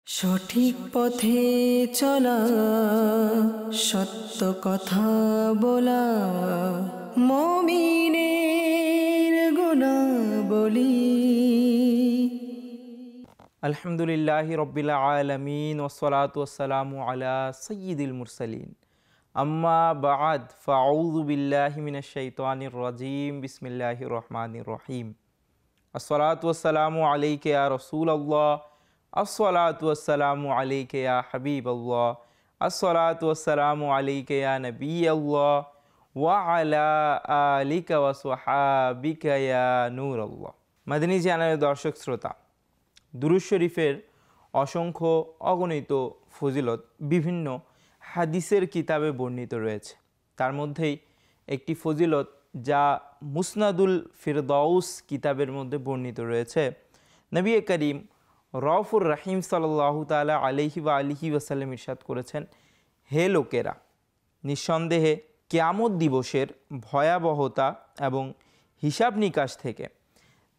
সঠিক পথে চলা, সত্য কথা বলা, মুমিনের গুণাবলী। আলহামদুলিল্লাহি রব্বিল আলামিন ওয়াসসালাতু ওয়াসসালামু আলা সাইয়্যিদিল মুরসালিন। আম্মা বা'দ, ফাআউযু বিল্লাহি মিনাশ শাইতানির রাজীম। বিসমিল্লাহির রহমানির রহিম। আসসালাতু ওয়াসসালামু আলাইকা ইয়া রাসূলাল্লাহ, আসসালাতু ওয়াসসালামু আলাইকা ইয়া হাবিবাল্লাহ, আসসালাতু ওয়াসসালামু আলাইকা ইয়া নবিয়াল্লাহ ওয়া আলা আলিকা ওয়া সাহাবিকা ইয়া নূরাল্লাহ। মাদানী চ্যানেলের দর্শক শ্রোতা, দুরূদ শরীফের অসংখ্য অগণিত ফজিলত বিভিন্ন হাদিসের কিতাবে বর্ণিত রয়েছে। তার মধ্যেই একটি ফজিলত যা মুসনাদুল ফিরদাউস কিতাবের মধ্যে বর্ণিত রয়েছে। নবী করিম রউফুর রহিম সাল্লাল্লাহু তাআলা আলাইহি ওয়া আলিহি ওয়াসাল্লাম ইরশাদ করেছেন, হে লোকেরা, নিঃসন্দেহে কিয়ামত দিবসের ভয়াবহতা এবং হিসাব নিকাশ থেকে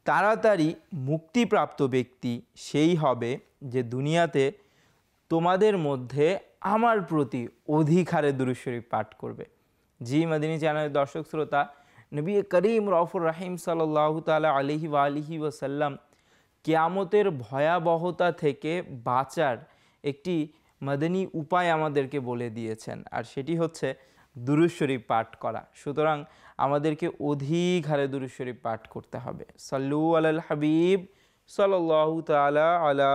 তাড়াতাড়ি মুক্তিপ্রাপ্ত ব্যক্তি সেই হবে যে দুনিয়াতে তোমাদের মধ্যে আমার প্রতি অধিক হারে দুরূদ শরীফ পাঠ করবে। জি মাদানী চ্যানেলের দর্শক শ্রোতা, নবী করিম রউফুর রহিম সাল্লাল্লাহু তাআলা আলাইহি ওয়া আলিহি ওয়াসাল্লাম কিয়ামতের ভয়াবহতা থেকে বাঁচার একটি মাদানী উপায় আমাদেরকে বলে দিয়েছেন, আর সেটি হচ্ছে দুরূদ শরীফ পাঠ করা। সুতরাং আমাদেরকে অধিক হারে দুরূদ শরীফ পাঠ করতে হবে। সাল্লু আলাল হাবিব সাল্লাল্লাহু তাআলা আলা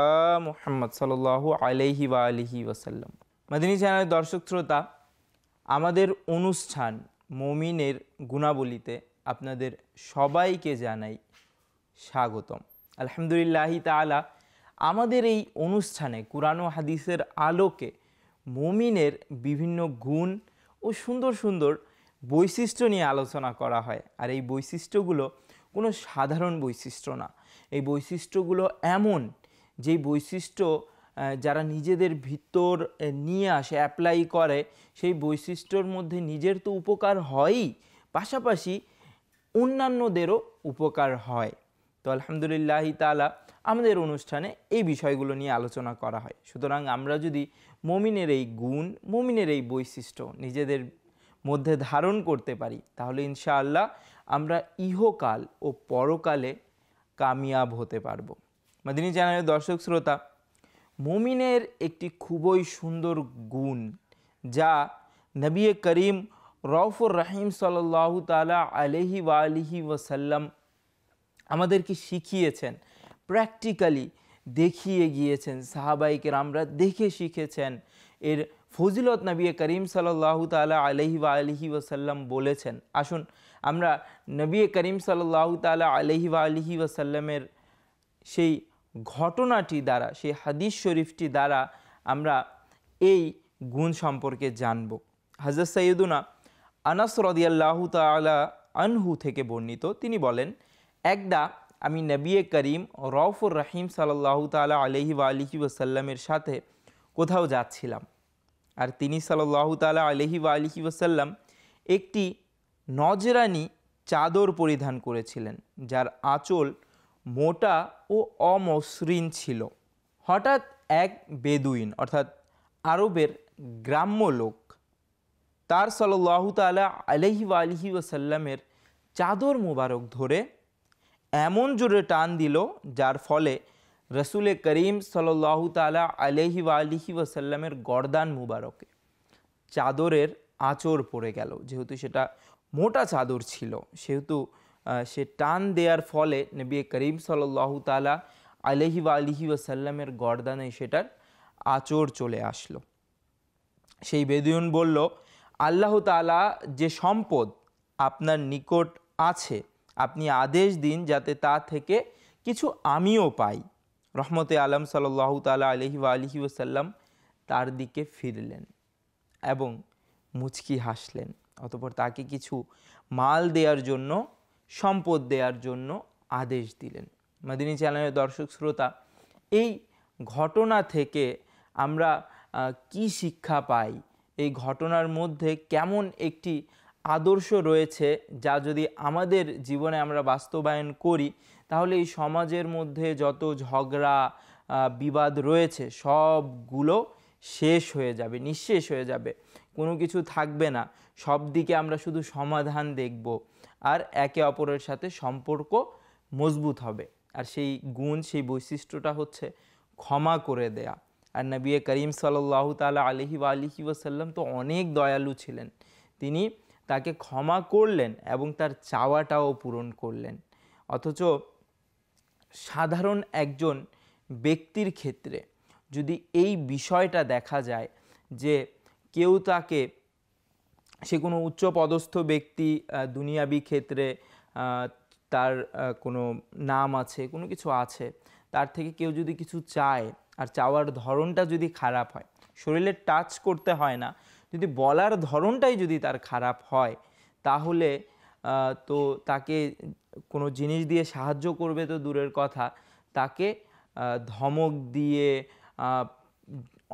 মুহাম্মদ সাল্লাল্লাহু আলাইহি ওয়া আলিহি ওয়াসাল্লাম। মাদানী চ্যানেলের দর্শক শ্রোতা, আমাদের অনুষ্ঠান মুমিনের গুণাবলীতে আপনাদের সবাইকে জানাই স্বাগতম। আলহামদুলিল্লাহি তাআলা আমাদের এই অনুষ্ঠানে কুরআন ও হাদিসের আলোকে মুমিনের বিভিন্ন গুণ ও সুন্দর সুন্দর বৈশিষ্ট্য নিয়ে আলোচনা করা হয়। আর এই বৈশিষ্ট্যগুলো কোনো সাধারণ বৈশিষ্ট্য না। এই বৈশিষ্ট্যগুলো এমন যেই বৈশিষ্ট্য যারা নিজেদের ভিতর নিয়ে আসে, অ্যাপ্লাই করে, সেই বৈশিষ্ট্যর মধ্যে নিজের তো উপকার হয়ই, পাশাপাশি অন্যান্যদেরও উপকার হয়। তো আলহামদুলিল্লাহি তাআলা আমাদের অনুষ্ঠানে এই বিষয়গুলো নিয়ে আলোচনা করা হয়। সুতরাং আমরা যদি মুমিনের এই গুণ, মুমিনের এই বৈশিষ্ট্য নিজেদের মধ্যে ধারণ করতে পারি, তাহলে ইনশাআল্লাহ আমরা ইহকাল ও পরকালে কামিয়াব হতে পারবো। মাদানী চ্যানেলের দর্শক শ্রোতা, মুমিনের একটি খুবই সুন্দর গুণ যা নবী করিম রউফুর রহিম সাল্লাল্লাহু তাআলা আলাইহি ওয়া আলিহি ওয়াসাল্লাম আমাদেরকে শিখিয়েছেন, প্র্যাকটিক্যালি দেখিয়ে গিয়েছেন, সাহাবায়ে কেরামরা দেখে শিখেছেন। এর ফজিলত নবী করিম সাল্লাল্লাহু তাআলা আলাইহি ওয়া আলিহি ওয়াসাল্লাম বলেছেন। আসুন আমরা নবী করিম সাল্লাল্লাহু তাআলা আলাইহি ওয়া আলিহি ওয়াসাল্লামের সেই ঘটনাটি দ্বারা, সেই হাদিস শরীফটি দ্বারা আমরা এই গুণ সম্পর্কে জানব। হযরত সাইয়্যিদুনা আনাস রাদিয়াল্লাহু তাআলা আনহু থেকে বর্ণিত, তিনি বলেন, একদা আমি নবী করিম রউফুর রহিম সাল্লাল্লাহু তাআলা আলাইহি ওয়া আলিহি ওয়াসাল্লামের সাথে কোথাও যাচ্ছিলাম, আর তিনি সাল্লাল্লাহু তাআলা আলাইহি ওয়া আলিহি ওয়াসাল্লাম একটি নজরানি চাদর পরিধান করেছিলেন, যার আঁচল মোটা ও অমসৃণ ছিল। হঠাৎ এক বেদুইন অর্থাৎ আরবের গ্রাম্য লোক তার সাল্লাল্লাহু তাআলা আলাইহি ওয়া আলিহি ওয়াসাল্লামের চাদর মুবারক ধরে এমন জোরে টান দিল, যার ফলে রসুল করিম সাল্লাল্লাহু তাআলা আলাইহি ওয়া আলিহি ওয়াসাল্লামের গর্দান মুবারকে চাদরের আঁচড় পড়ে গেল। যেহেতু সেটা মোটা চাদর ছিল, সেহেতু সে টান দেওয়ার ফলে নবী করিম সাল্লাল্লাহু তাআলা আলাইহি ওয়া আলিহি ওয়াসাল্লামের গর্দানে সেটার আঁচড় চলে আসলো। সেই বেদুইন বলল, আল্লাহ তাআলা যে সম্পদ আপনার নিকট আছে, আপনি আদেশ দিন যাতে তা থেকে কিছু আমিও পাই। রহমতে আলম সাল্লাল্লাহু তাআলা আলাইহি ওয়া আলিহি ওয়াসাল্লাম তার দিকে ফিরলেন এবং মুচকি হাসলেন। অতঃপর তাকে কিছু মাল দেওয়ার জন্য, সম্পদ দেওয়ার জন্য আদেশ দিলেন। মাদানী চ্যানেলের দর্শক শ্রোতা, এই ঘটনা থেকে আমরা কি শিক্ষা পাই? এই ঘটনার মধ্যে কেমন একটি আদর্শ রয়েছে যা যদি আমাদের জীবনে আমরা বাস্তবায়ন করি, তাহলে এই সমাজের মধ্যে যত ঝগড়া, বিবাদ রয়েছে সবগুলো শেষ হয়ে যাবে, নিঃশেষ হয়ে যাবে, কোনো কিছু থাকবে না। সব দিকে আমরা শুধু সমাধান দেখব, আর একে অপরের সাথে সম্পর্ক মজবুত হবে। আর সেই গুণ, সেই বৈশিষ্ট্যটা হচ্ছে ক্ষমা করে দেয়া। আর নবী করিম সাল্লাল্লাহু তাআলা আলাইহি ওয়া আলিহি ওয়াসাল্লাম তো অনেক দয়ালু ছিলেন। তিনি তাকে ক্ষমা করলেন এবং তার চাওয়াটাও পূরণ করলেন। অথচ সাধারণ একজন ব্যক্তির ক্ষেত্রে যদি এই বিষয়টা দেখা যায় যে কেউ তাকে, সে কোনো উচ্চপদস্থ ব্যক্তি, দুনিয়াবি ক্ষেত্রে তার কোনো নাম আছে, কোনো কিছু আছে, তার থেকে কেউ যদি কিছু চায় আর চাওয়ার ধরনটা যদি খারাপ হয়, শরীরে টাচ করতে হয় না, যদি বলার ধরনটাই যদি তার খারাপ হয়, তাহলে তো তাকে কোনো জিনিস দিয়ে সাহায্য করবে তো দূরের কথা, তাকে ধমক দিয়ে,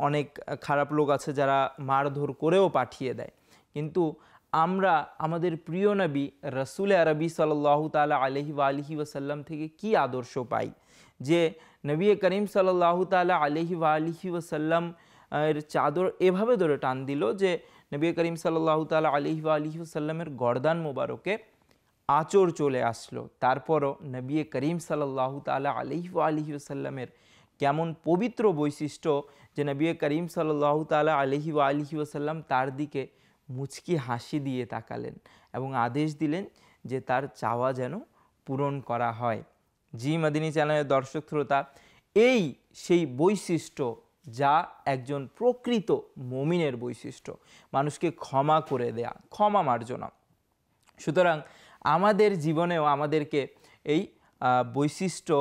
অনেক খারাপ লোক আছে যারা মারধর করেও পাঠিয়ে দেয়। কিন্তু আমরা আমাদের প্রিয় নবী রাসূল আরবি সাল্লাল্লাহু তাআলা আলাইহি ওয়া আলিহি ওয়াসাল্লাম থেকে কি আদর্শ পাই, যে নবী করিম সাল্লাল্লাহু তাআলা আলাইহি ওয়া আলিহি ওয়াসাল্লাম এর চাদর এভাবে ধরে টান দিল যে নবী করিম সাল্লাল্লাহু তাআলা আলাইহি ওয়া আলিহি ওয়াসাল্লামের গর্দান মোবারকে আঁচড় চলে আসলো। তারপরও নবী করিম সাল্লাল্লাহু তাআলা আলাইহি ওয়া আলিহি ওয়াসাল্লামের কেমন পবিত্র বৈশিষ্ট্য যে নবী করিম সাল্লাল্লাহু তাআলা আলাইহি ওয়া আলিহি ওয়াসাল্লাম তার দিকে মুচকি হাসি দিয়ে তাকালেন এবং আদেশ দিলেন যে তার চাওয়া যেন পূরণ করা হয়। জি মাদিনী চ্যানেলের দর্শক শ্রোতা, এই সেই বৈশিষ্ট্য যা একজন প্রকৃত মুমিনের বৈশিষ্ট্য, মানুষকে ক্ষমা করে দেয়া, ক্ষমা মার্জনা। সুতরাং আমাদের জীবনেও আমাদেরকে এই বৈশিষ্ট্য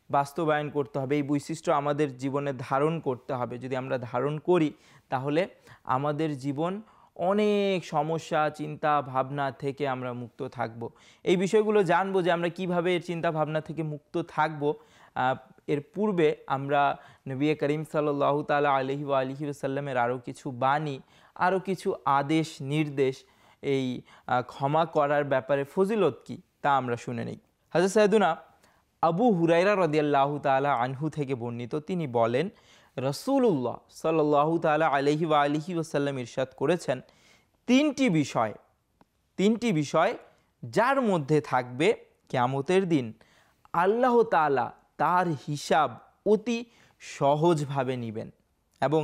বাস্তবায়ন করতে হবে, এই বৈশিষ্ট্য আমাদের জীবনে ধারণ করতে হবে। যদি আমরা ধারণ করি তাহলে আমাদের জীবন অনেক সমস্যা, চিন্তা ভাবনা থেকে আমরা মুক্ত থাকব। এই বিষয়গুলো জানবো যে আমরা কিভাবে এর চিন্তা ভাবনা থেকে মুক্ত থাকব। এর পূর্বে আমরা নবী করিম সাল্লাল্লাহু তাআলা আলাইহি ওয়া আলিহি ওয়াসাল্লামের আরও কিছু বাণী, আরও কিছু আদেশ নির্দেশ, এই ক্ষমা করার ব্যাপারে ফজিলত কি তা আমরা শুনে নিই। হযরত সাইয়েদুনা আবু হুরায়রা রাদিয়াল্লাহু তাআলা আনহু থেকে বর্ণিত, তিনি বলেন রাসূলুল্লাহ সাল্লাল্লাহু তাআলা আলাইহি ওয়া আলিহি ওয়াসাল্লাম ইরশাদ করেছেন, তিনটি বিষয় যার মধ্যে থাকবে কিয়ামতের দিন আল্লাহ তাআলা তার হিসাব অতি সহজভাবে নেবেন এবং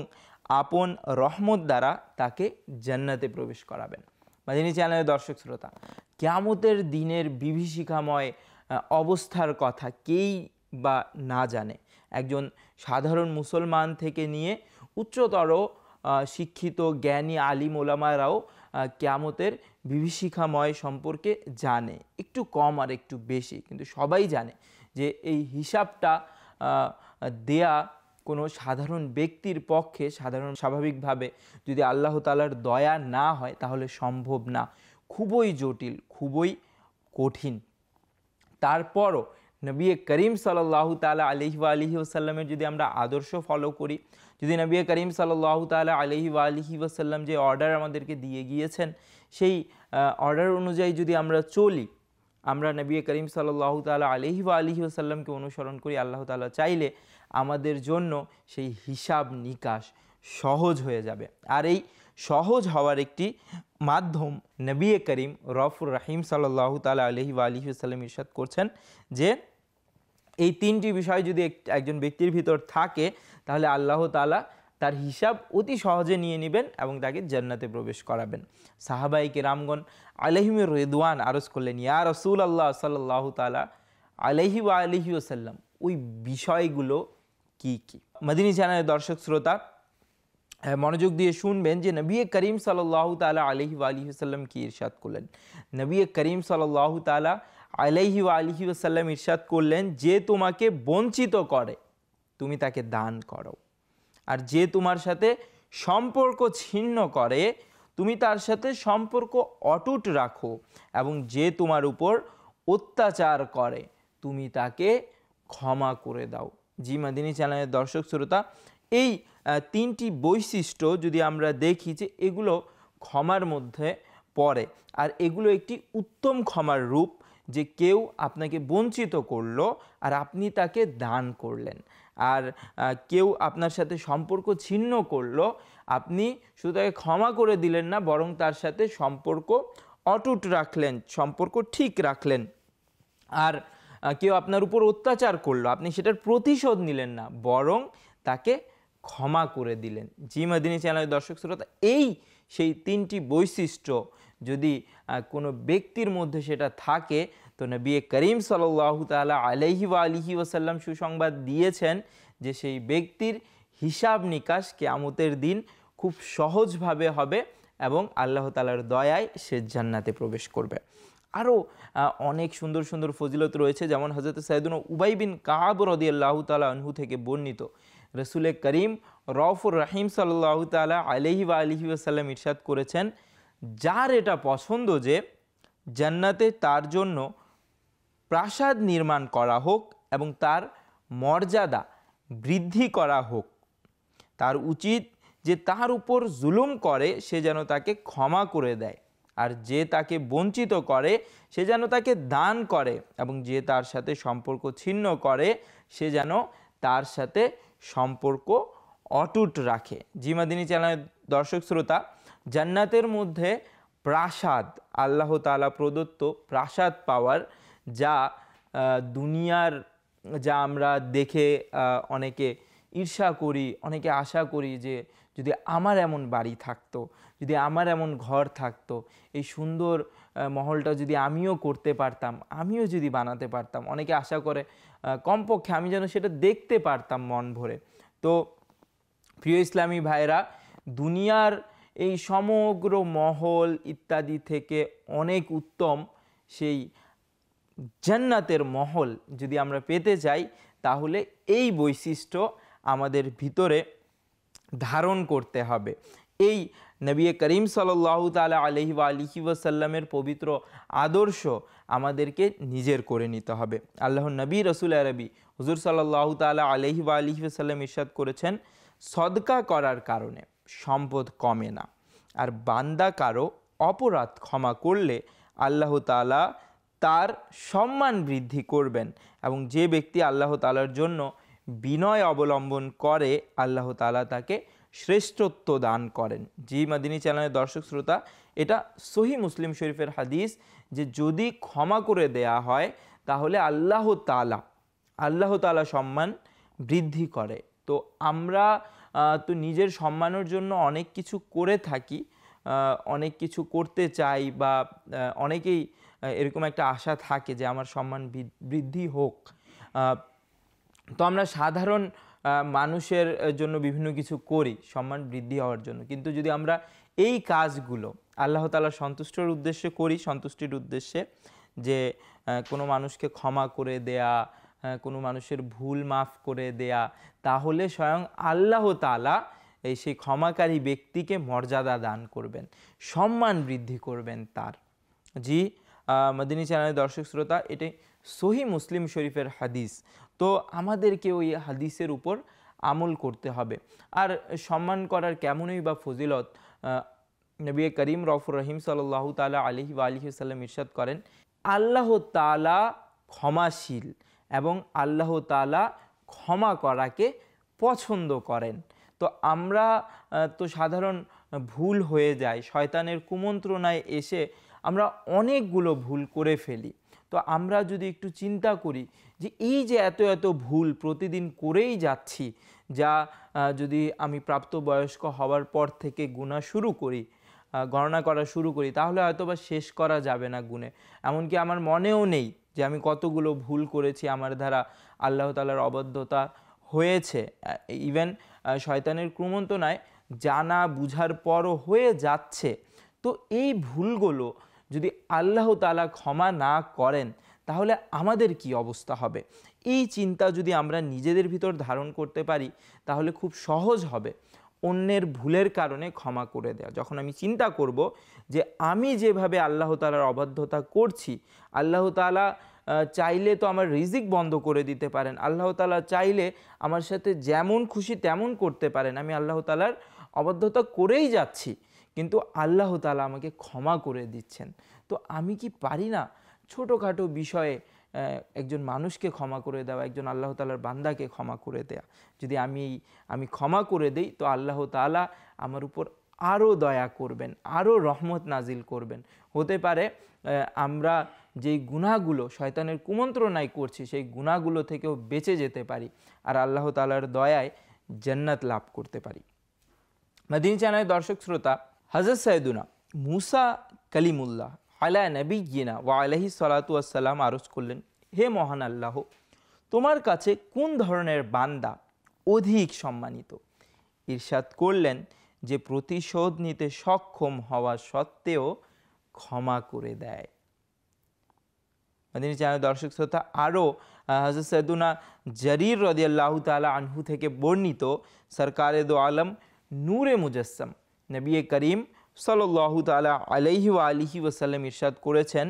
আপন রহমত দ্বারা তাকে জান্নাতে প্রবেশ করাবেন। মাদিনী চ্যানেলের দর্শক শ্রোতা, কিয়ামতের দিনের বিভীষিকাময় অবস্থার কথা কেই বা না জানে। একজন সাধারণ মুসলমান থেকে নিয়ে উচ্চতর শিক্ষিত জ্ঞানী আলিম ওলামারাও কিয়ামতের বিভীষিকাময় সম্পর্কে জানে, একটু কম আর একটু বেশি, কিন্তু সবাই জানে যে এই হিসাবটা দেয়া কোনো সাধারণ ব্যক্তির পক্ষে, স্বাভাবিকভাবে যদি আল্লাহ তাআলার দয়া না হয় তাহলে সম্ভব না, খুবই জটিল, খুবই কঠিন। তারপরও নবী করিম সাল্লাল্লাহু তাআলা আলাইহি ওয়া আলিহি ওয়াসাল্লামের যদি আমরা আদর্শ ফলো করি, যদি নবী করিম সাল্লাল্লাহু তাআলা আলাইহি ওয়া আলিহি ওয়াসাল্লাম যে অর্ডার আমাদেরকে দিয়ে গিয়েছেন সেই অর্ডার অনুযায়ী যদি আমরা চলি, আমরা নবী করিম সাল্লাল্লাহু তাআলা আলাইহি ওয়া আলিহি ওয়াসাল্লামকে অনুসরণ করি, আল্লাহ তাআলা চাইলে আমাদের জন্য সেই হিসাব নিকাশ সহজ হয়ে যাবে। আর এই সহজ হওয়ার একটি মাধ্যম নবী করিম রউফুর রহিম সাল্লাল্লাহু তাআলা আলাইহি ওয়া আলিহি ওয়াসাল্লাম ইরশাদ করছেন যে এই তিনটি বিষয় যদি একজন ব্যক্তির ভিতর থাকে তাহলে আল্লাহ তাআলা তার হিসাব অতি সহজে নিয়ে নেবেন এবং তাকে জান্নাতে প্রবেশ করাবেন। সাহাবায়ে কেরামগণ আলাইহিমির রিদওয়ান আরজ করলেন, ইয়া রাসূলুল্লাহ সাল্লাল্লাহু তাআলা আলাইহি ওয়া আলিহি ওয়াসাল্লাম, ওই বিষয়গুলো কি কি? মাদিনী চ্যানেলের দর্শক শ্রোতা মনোযোগ দিয়ে শুনবেন যে নবী করিম সাল্লাল্লাহু তাআলা আলাইহি ওয়া আলিহি ওয়াসাল্লাম কি ইরশাদ করলেন। নবী করিম সাল্লাল্লাহু তাআলা আলাইহি ওয়া আলিহি ওয়াসাল্লাম ইরশাদ করলেন, যে তোমাকে বঞ্চিত করে তুমি তাকে দান করো, আর যে তোমার সাথে সম্পর্ক ছিন্ন করে তুমি তার সাথে সম্পর্ক অটুট রাখো, এবং যে তোমার উপর অত্যাচার করে তুমি তাকে ক্ষমা করে দাও। জি মাদিনী চ্যানেলের দর্শক শ্রোতা, এই তিনটি বৈশিষ্ট্য যদি আমরা দেখি যে এগুলো ক্ষমার মধ্যে পড়ে, আর এগুলো একটি উত্তম ক্ষমার রূপ, যে কেউ আপনাকে বঞ্চিত করলো আর আপনি তাকে দান করলেন, আর কেউ আপনার সাথে সম্পর্ক ছিন্ন করলো, আপনি শুধু তাকে ক্ষমা করে দিলেন না, বরং তার সাথে সম্পর্ক অটুট রাখলেন, সম্পর্ক ঠিক রাখলেন। আর কেউ আপনার উপর অত্যাচার করলো, আপনি সেটার প্রতিশোধ নিলেন না, বরং তাকে ক্ষমা করে দিলেন। জি মাদিনী চ্যানেলের দর্শক শ্রোতা, এই সেই 3টি বৈশিষ্ট্য যদি কোনো ব্যক্তির মধ্যে সেটা থাকে, তো নবী করিম সাল্লাল্লাহু তাআলা আলাইহি ওয়া আলিহি ওয়াসাল্লাম সুসংবাদ দিয়েছেন যে সেই ব্যক্তির হিসাব নিকাশ কিয়ামতের দিন খুব সহজভাবে হবে এবং আল্লাহ তাআলার দয়ায় সে জান্নাতে প্রবেশ করবে। আরও অনেক সুন্দর সুন্দর ফজিলত রয়েছে, যেমন হযরত সাইয়েদুনা উবাই বিন কাব রাদিয়াল্লাহু তাআলা আনহু থেকে বর্ণিত, রসুল করিম রউফুর রহিম সাল্লাল্লাহু তাআলা আলাইহি ওয়া আলিহি ওয়াসাল্লাম ইরশাদ করেছেন, যার এটা পছন্দ যে জান্নাতে তার জন্য প্রাসাদ নির্মাণ করা হোক এবং তার মর্যাদা বৃদ্ধি করা হোক, তার উচিত যে তার উপর জুলুম করে সে যেন তাকে ক্ষমা করে দেয়, আর যে তাকে বঞ্চিত করে সে যেন তাকে দান করে, এবং যে তার সাথে সম্পর্ক ছিন্ন করে সে যেন তার সাথে সম্পর্ক অটুট রাখে। জি মাদিনী চ্যানেলের দর্শক শ্রোতা, জান্নাতের মধ্যে প্রাসাদ, আল্লাহ তাআলা প্রদত্ত প্রাসাদ পাওয়ার, যা দুনিয়ার, যা আমরা দেখে অনেকে ঈর্ষা করি, অনেকে আশা করি যে যদি আমার এমন বাড়ি থাকতো, যদি আমার এমন ঘর থাকতো, এই সুন্দর মহলটা যদি আমিও করতে পারতাম, আমিও যদি বানাতে পারতাম, অনেকে আশা করে কমপক্ষে আমি যেন সেটা দেখতে পারতাম মন ভরে। তো প্রিয় ইসলামী ভাইরা, দুনিয়ার এই সমগ্র মহল ইত্যাদি থেকে অনেক উত্তম সেই জান্নাতের মহল যদি আমরা পেতে চাই, তাহলে এই বৈশিষ্ট্য আমাদের ভিতরে ধারণ করতে হবে। এই নবী করিম সাল্লাল্লাহু তাআলা আলাইহি ওয়া আলিহি ওয়াসাল্লামের পবিত্র আদর্শ আমাদেরকে নিজের করে নিতে হবে। আল্লাহর নবী রসুল আরবি হুজুর সাল্লাল্লাহু তাআলা আলাইহি ওয়া আলিহি ওয়াসাল্লাম ইরশাদ করেছেন, সদকা করার কারণে সম্পদ কমে না, আর বান্দা কারো অপরাধ ক্ষমা করলে আল্লাহ তাআলা তার সম্মান বৃদ্ধি করবেন, এবং যে ব্যক্তি আল্লাহ তাআলার জন্য বিনয় অবলম্বন করে আল্লাহ তাআলা তাকে শ্রেষ্ঠত্ব দান করেন। জি মাদিনী চ্যানেলের দর্শক শ্রোতা, এটা সহিহ মুসলিম শরীফের হাদিস যে যদি ক্ষমা করে দেয়া হয় তাহলে আল্লাহ তাআলা সম্মান বৃদ্ধি করে। তো আমরা তো নিজের সম্মানের জন্য অনেক কিছু করে থাকি, অনেক কিছু করতে চাই, বা অনেকেই এরকম একটা আশা থাকে যে আমার সম্মান বৃদ্ধি হোক। তো আমরা সাধারণ মানুষের জন্য বিভিন্ন কিছু করি সম্মান বৃদ্ধি হওয়ার জন্য, কিন্তু যদি আমরা এই কাজগুলো আল্লাহ তাআলার সন্তুষ্টির উদ্দেশ্যে করি, সন্তুষ্টির উদ্দেশ্যে, যে কোনো মানুষকে ক্ষমা করে দেয়া, কোনো মানুষের ভুল মাফ করে দেয়া, তাহলে স্বয়ং আল্লাহ তাআলা এই সেই ক্ষমাকারী ব্যক্তিকে মর্যাদা দান করবেন, সম্মান বৃদ্ধি করবেন তার। জি মাদিনী চ্যানেলের দর্শক শ্রোতা, এটাই সহিহ মুসলিম শরীফের হাদিস। তো আমাদেরকে ওই হাদিসের উপর আমল করতে হবে। আর সম্মান করার কেমনই বা ফজিলত, নবী করিম রউফুর রহিম সাল্লাল্লাহু তাআলা আলাইহি ওয়া আলিহি ওয়াসাল্লাম ইরশাদ করেন, আল্লাহ তাআলা ক্ষমাশীল এবং আল্লাহ তাআলা ক্ষমা করাকে পছন্দ করেন। তো আমরা তো সাধারণ ভুল হয়ে যায়, শয়তানের কুমন্ত্রণায় এসে আমরা অনেকগুলো ভুল করে ফেলি। তো আমরা যদি একটু চিন্তা করি যে এই যে এত এত ভুল প্রতিদিন করেই যাচ্ছি, যা যদি আমি প্রাপ্তবয়স্ক হওয়ার পর থেকে গুণা শুরু করি, গণনা করা শুরু করি, তাহলে হয়তো বা শেষ করা যাবে না গুণে। এমনকি আমার মনেও নেই যে আমি কতগুলো ভুল করেছি, আমার দ্বারা আল্লাহ তাআলার অবাধ্যতা হয়েছে। ইভেন শয়তানের কুমন্ত্রণায় জানা বুঝার পরও হয়ে যাচ্ছে। তো এই ভুলগুলো যদি আল্লাহ তাআলা ক্ষমা না করেন তাহলে আমাদের কি অবস্থা হবে? এই চিন্তা যদি আমরা নিজেদের ভিতর ধারণ করতে পারি তাহলে খুব সহজ হবে অন্যের ভুলের কারণে ক্ষমা করে দেওয়া। যখন আমি চিন্তা করব যে আমি যেভাবে আল্লাহ তাআলার অবাধ্যতা করছি, আল্লাহ তাআলা চাইলে তো আমার রিজিক বন্ধ করে দিতে পারেন, আল্লাহ তাআলা চাইলে আমার সাথে যেমন খুশি তেমন করতে পারেন, আমি আল্লাহ তাআলার অবাধ্যতা করেই যাচ্ছি, কিন্তু আল্লাহ তাআলা আমাকে ক্ষমা করে দিচ্ছেন। তো আমি কি পারি না ছোটোখাটো বিষয়ে একজন মানুষকে ক্ষমা করে দেওয়া, একজন আল্লাহ তাআলার বান্দাকে ক্ষমা করে দেয়া। যদি আমি ক্ষমা করে দেই তো আল্লাহ তাআলা আমার উপর আরও দয়া করবেন, আরও রহমত নাজিল করবেন। হতে পারে আমরা যেই গুনাহগুলো শয়তানের কুমন্ত্রণায় করছি সেই গুনাহগুলো থেকেও বেঁচে যেতে পারি আর আল্লাহ তাআলার দয়ায় জান্নাত লাভ করতে পারি। মাদিনী চ্যানেলের দর্শক শ্রোতা, হযরত সাইয়্যিদুনা মুসা কালিমুল্লাহ আলা নবিয়্যিনা ওয়া আলাইহি সালাতু ওয়াসসালাম আরজ করলেন, হে মহান আল্লাহ, তোমার কাছে কোন ধরনের বান্দা অধিক সম্মানিত? ইরশাদ করলেন যে প্রতিশোধ নিতে সক্ষম হওয়া সত্ত্বেও ক্ষমা করে দেয়। মাদিনী চ্যানেল দর্শক শ্রোতা, আরও হযরত সাইয়্যিদুনা জারীর রাদিয়াল্লাহু তাআলা আনহু থেকে বর্ণিত সরকারে দো আলম নূরে মুজাসসাম নবী করিম সাল্লাল্লাহু তাআলা আলাইহি ওয়া আলিহি ওয়াসাল্লাম ইরশাদ করেছেন,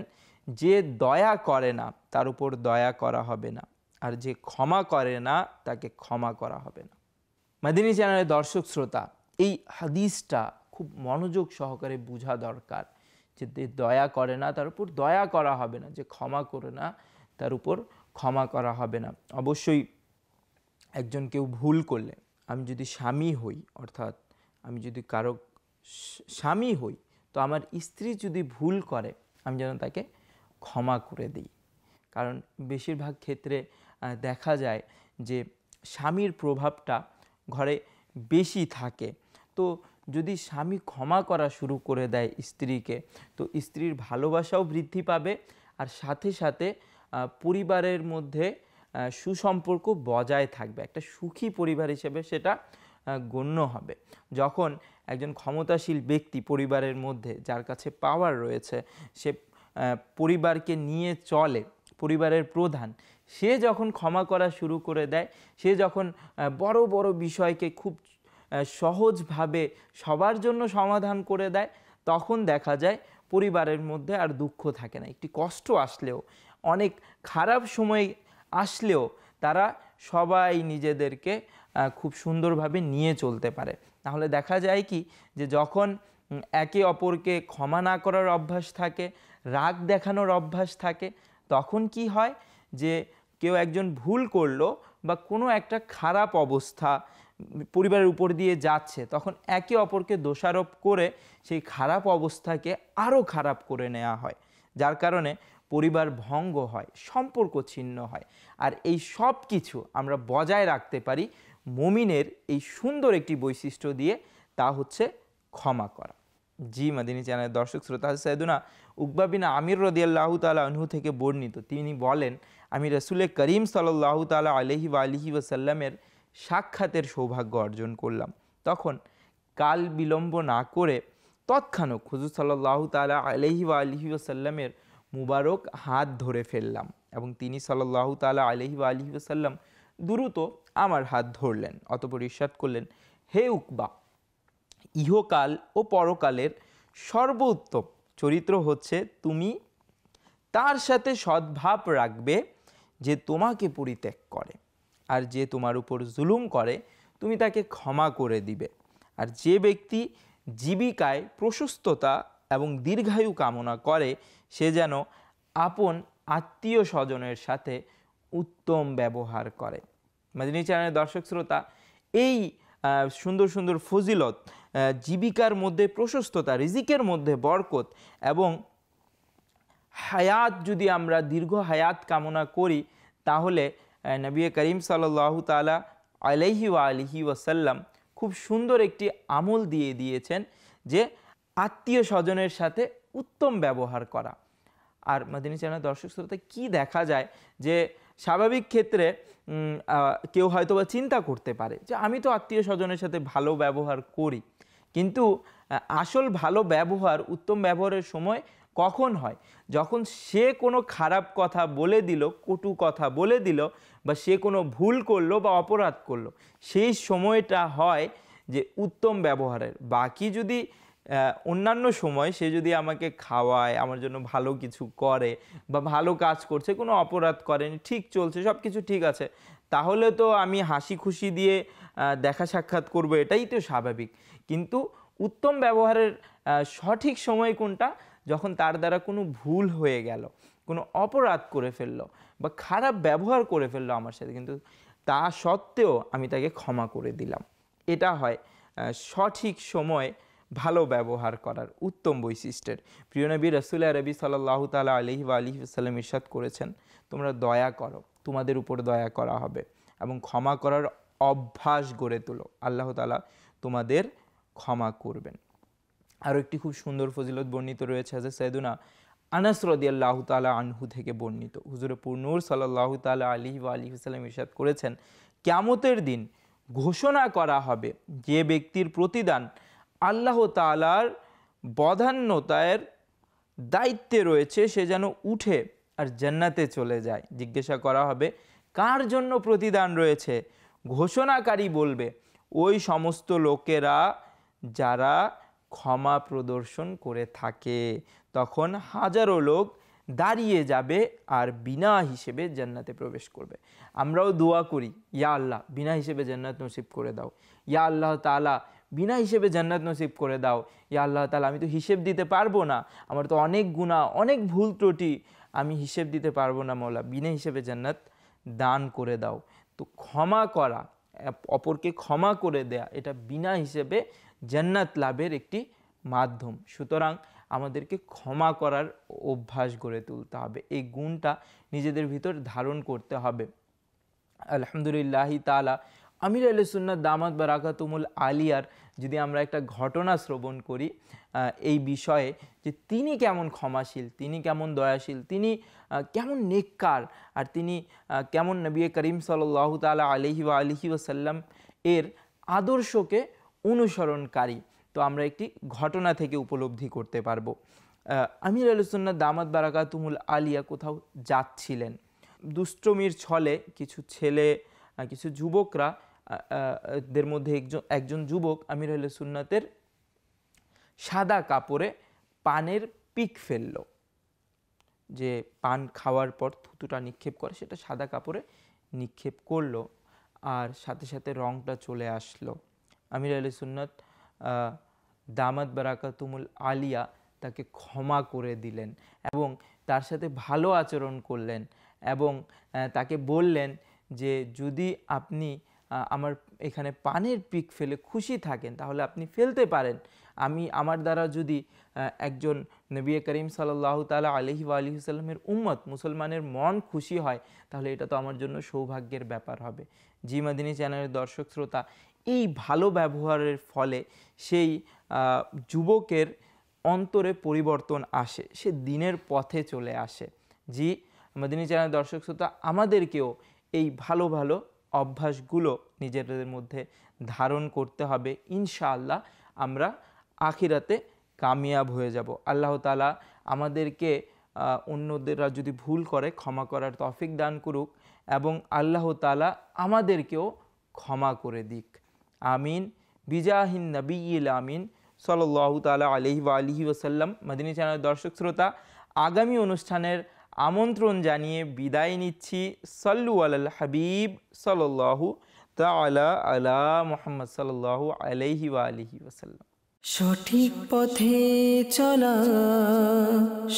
যে দয়া করে না তার উপর দয়া করা হবে না, আর যে ক্ষমা করে না তাকে ক্ষমা করা হবে না। মাদিনী চ্যানেলের দর্শক শ্রোতা, এই হাদিসটা খুব মনোযোগ সহকারে বোঝা দরকার, যে দয়া করে না তার উপর দয়া করা হবে না, যে ক্ষমা করে না তার উপর ক্ষমা করা হবে না। অবশ্যই একজন কেউ ভুল করলে, আমি যদি স্বামী হই, অর্থাৎ আমি যদি কারো স্বামী হই, তো আমার স্ত্রী যদি ভুল করে আমি যেন তাকে ক্ষমা করে দিই। কারণ বেশিরভাগ ক্ষেত্রে দেখা যায় যে স্বামীর প্রভাবটা ঘরে বেশি থাকে। তো যদি স্বামী ক্ষমা করা শুরু করে দেয় স্ত্রীকে, তো স্ত্রীর ভালোবাসাও বৃদ্ধি পাবে আর সাথে সাথে পরিবারের মধ্যে সুসম্পর্ক বজায় থাকবে, একটা সুখী পরিবার হিসেবে সেটা গণ্য হবে। যখন একজন ক্ষমতাশীল ব্যক্তি পরিবারের মধ্যে, যার কাছে পাওয়ার রয়েছে, সে পরিবারকে নিয়ে চলে, পরিবারের প্রধান, সে যখন ক্ষমা করা শুরু করে দেয়, সে যখন বড় বড় বিষয়কে খুব সহজভাবে সবার জন্য সমাধান করে দেয়, তখন দেখা যায় পরিবারের মধ্যে আর দুঃখ থাকে না। একটি কষ্ট আসলেও, অনেক খারাপ সময় আসলেও তারা সবাই নিজেদেরকে খুব সুন্দরভাবে নিয়ে চলতে পারে। তাহলে দেখা যায় কি, যে যখন একে অপরকে ক্ষমা না করার অভ্যাস থাকে, রাগ দেখানোর অভ্যাস থাকে, তখন কি হয়, যে কেউ একজন ভুল করলো বা কোনো একটা খারাপ অবস্থা পরিবারের উপর দিয়ে যাচ্ছে, তখন একে অপরকে দোষারোপ করে সেই খারাপ অবস্থাকে আরও খারাপ করে নেওয়া হয়, যার কারণে পরিবার ভঙ্গ হয়, সম্পর্ক ছিন্ন হয়। আর এই সব কিছু আমরা বজায় রাখতে পারি মুমিনের এই সুন্দর একটি বৈশিষ্ট্য দিয়ে, তা হচ্ছে ক্ষমা করা। জি মাদিনী চ্যানেলের দর্শক শ্রোতা, সাইয়্যিদুনা উকবা বিন আমির রাদিয়াল্লাহু তাআলা আনহু থেকে বর্ণিত, তিনি বলেন, আমি রাসূল করিম সাল্লাল্লাহু তাআলা আলাইহি ওয়া আলিহি ওয়াসাল্লামের সাক্ষাতের সৌভাগ্য অর্জন করলাম। তখন কাল বিলম্ব না করে তৎক্ষণাৎ হুজুর সাল্লাল্লাহু তাআলা আলাইহি ওয়া আলিহি ওয়াসাল্লামের মুবারক হাত ধরে ফেললাম এবং তিনি সাল্লাল্লাহু তাআলা আলাইহি ওয়া আলিহি ওয়াসাল্লাম দ্রুত আমার হাত ধরলেন। অতঃপর ইরশাদ করলেন, হে উকবা, ইহকাল ও পরকালের সর্বোত্তম চরিত্র হচ্ছে তুমি তার সাথে সদ্ভাব রাখবে যে তোমাকে পরিত্যাগ করে, আর যে তোমার উপর জুলুম করে তুমি তাকে ক্ষমা করে দিবে। আর যে ব্যক্তি জীবিকায় প্রশস্ততা এবং দীর্ঘায়ু কামনা করে, সে যেন আপন আত্মীয় স্বজনের সাথে উত্তম ব্যবহার করে। মাদিনী চ্যানেলের দর্শক শ্রোতা, এই সুন্দর সুন্দর ফজিলত, জীবিকার মধ্যে প্রশস্ততা, রিজিকের মধ্যে বরকত এবং হায়াত, যদি আমরা দীর্ঘ হায়াত কামনা করি, তাহলে নবী করিম সাল্লাল্লাহু তাআলা আলাইহি ওয়া আলিহি ওয়াসাল্লাম খুব সুন্দর একটি আমল দিয়ে দিয়েছেন, যে আত্মীয় স্বজনের সাথে উত্তম ব্যবহার করা। আর মাদিনী চ্যানেল দর্শক শ্রোতা, কি দেখা যায় যে স্বাভাবিক ক্ষেত্রে কেউ হয়তো বা চিন্তা করতে পারে যে আমি তো আত্মীয় স্বজনের সাথে ভালো ব্যবহার করি, কিন্তু আসল ভালো ব্যবহার, উত্তম ব্যবহারের সময় কখন হয়? যখন সে কোনো খারাপ কথা বলে দিল, কটু কথা বলে দিল, বা সে কোনো ভুল করলো বা অপরাধ করলো, সেই সময়টা হয় যে উত্তম ব্যবহারের। বাকি যদি অন্যান্য সময় সে যদি আমাকে খাওয়ায়, আমার জন্য ভালো কিছু করে বা ভালো কাজ করছে, কোনো অপরাধ করেনি, ঠিক চলছে, সব কিছু ঠিক আছে, তাহলে তো আমি হাসি খুশি দিয়ে দেখা সাক্ষাৎ করব, এটাই তো স্বাভাবিক। কিন্তু উত্তম ব্যবহারের সঠিক সময় কোনটা? যখন তার দ্বারা কোনো ভুল হয়ে গেল, কোনো অপরাধ করে ফেললো বা খারাপ ব্যবহার করে ফেললো আমার সাথে, কিন্তু তা সত্ত্বেও আমি তাকে ক্ষমা করে দিলাম। এটা হয় সঠিক সময় ভালো ব্যবহার করার উত্তম বৈশিষ্ট্যের। প্রিয় নবী রাসূল আরবি সাল্লাল্লাহু তাআলা আলাইহি ওয়া আলিহি ওয়াসাল্লাম ইরশাদ করেছেন, তোমরা দয়া করো, তোমাদের উপর দয়া করা হবে, এবং ক্ষমা করার অভ্যাস গড়ে তোলো, আল্লাহ তাআলা তোমাদের ক্ষমা করবেন। আরও একটি খুব সুন্দর ফজিলত বর্ণিত রয়েছে হযরত সাইয়েদুনা আনাস রাদিয়াল্লাহু তাআলা আনহু থেকে বর্ণিত। হুজুরে পুরনূর সাল্লাল্লাহু তাআলা আলাইহি ওয়া আলিহি ওয়াসাল্লাম ইরশাদ করেছেন, কিয়ামতের দিন ঘোষণা করা হবে, যে ব্যক্তির প্রতিদান আল্লাহ তাআলার বদান্যতার দায়িত্বে রয়েছে সে যেন উঠে আর জান্নাতে চলে যায়। জিজ্ঞাসা করা হবে, কার জন্য প্রতিদান রয়েছে? ঘোষণাকারী বলবে, ওই সমস্ত লোকেরা যারা ক্ষমা প্রদর্শন করে থাকে। তখন হাজারো লোক দাঁড়িয়ে যাবে আর বিনা হিসেবে জান্নাতে প্রবেশ করবে। আমরাও দোয়া করি, ইয়া আল্লাহ বিনা হিসেবে জান্নাত নসিব করে দাও, ইয়া আল্লাহ তাআলা বিনা হিসেবে জান্নাত নসিব করে দাও, ইয়া আল্লাহ তাআলা আমি তো হিসেব দিতে পারবো না, আমার তো অনেক গুনাহ, অনেক ভুল ত্রুটি, আমি হিসেব দিতে পারবো না, মওলা বিনা হিসেবে জান্নাত দান করে দাও। তো ক্ষমা করা, অপরকে ক্ষমা করে দেয়া, এটা বিনা হিসেবে জান্নাত লাভের একটি মাধ্যম। সুতরাং আমাদেরকে ক্ষমা করার অভ্যাস গড়ে তুলতে হবে, এই গুণটা নিজেদের ভিতর ধারণ করতে হবে। আলহামদুলিল্লাহ তাআলা আমির আহলে সুন্নাত দামাত বারাকাতুহুল আলিয়ার যদি আমরা একটা ঘটনা শ্রবণ করি এই বিষয়ে, যে তিনি কেমন ক্ষমাশীল, তিনি কেমন দয়াশীল, তিনি কেমন নেককার, আর তিনি কেমন নবী করিম সাল্লাল্লাহু তাআলা আলাইহি ওয়া আলিহি ওয়াসাল্লাম এর আদর্শকে অনুসরণকারী, তো আমরা একটি ঘটনা থেকে উপলব্ধি করতে পারবো। আমির আহলে সুন্নাত দামাত বারাকাতুহুল আলিয়া কোথাও যাচ্ছিলেন, দুষ্টমির ছলে কিছু ছেলে, কিছু যুবকরা, দের মধ্যে একজন যুবক আমির আহলে সুন্নাতের সাদা কাপড়ে পানের পিক ফেললো, যে পান খাওয়ার পর থুতুটা নিক্ষেপ করে সেটা সাদা কাপড়ে নিক্ষেপ করলো, আর সাথে সাথে রংটা চলে আসলো। আমির আহলে সুন্নাত দামাত বারাকাতুহুল আলিয়া তাকে ক্ষমা করে দিলেন এবং তার সাথে ভালো আচরণ করলেন, এবং তাকে বললেন যে যদি আপনি আমার এখানে পানের পিক ফেলে খুশি থাকেন তাহলে আপনি ফেলতে পারেন, আমার দ্বারা যদি একজন নবী করিম সাল্লাল্লাহু তাআলা আলাইহি ওয়া আলিহি ওয়াসাল্লামের উম্মত মুসলমানের মন খুশি হয় তাহলে এটা তো আমার জন্য সৌভাগ্যের ব্যাপার হবে। জি মাদিনী চ্যানেলের দর্শক শ্রোতা, এই ভালো ব্যবহারের ফলে সেই যুবকের অন্তরে পরিবর্তন আসে, সে দিনের পথে চলে আসে। জি মাদিনী চ্যানেলের দর্শক শ্রোতা, আমাদেরকেও এই ভালো ভালো অভ্যাসগুলো নিজেদের মধ্যে ধারণ করতে হবে। ইনশাআল্লাহ আমরা আখিরাতে কামিয়াব হয়ে যাব। আল্লাহ তাআলা আমাদেরকে অন্যদেররা যদি ভুল করে ক্ষমা করার তৌফিক দান করুক, এবং আল্লাহ তাআলা আমাদেরকেও ক্ষমা করে দিক। আমিন বিজাহিন নবিয়্যিল আমিন সাল্লাল্লাহু তাআলা আলাইহি ওয়া আলিহি ওয়াসাল্লাম। মাদিনী চ্যানেলের দর্শক শ্রোতা, আগামী অনুষ্ঠানের আমন্ত্রণ জানিয়ে বিদায় নিচ্ছি। সাল্লু আলাল হাবিব সাল্লাল্লাহু তাআলা আলা মুহাম্মদ সাল্লাল্লাহু আলাইহি ওয়া আলিহি ওয়াসাল্লাম। সঠিক পথে চলা,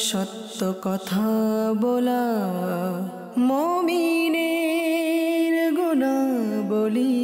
সত্য কথা বলা, মুমিনের গুনাহ বলি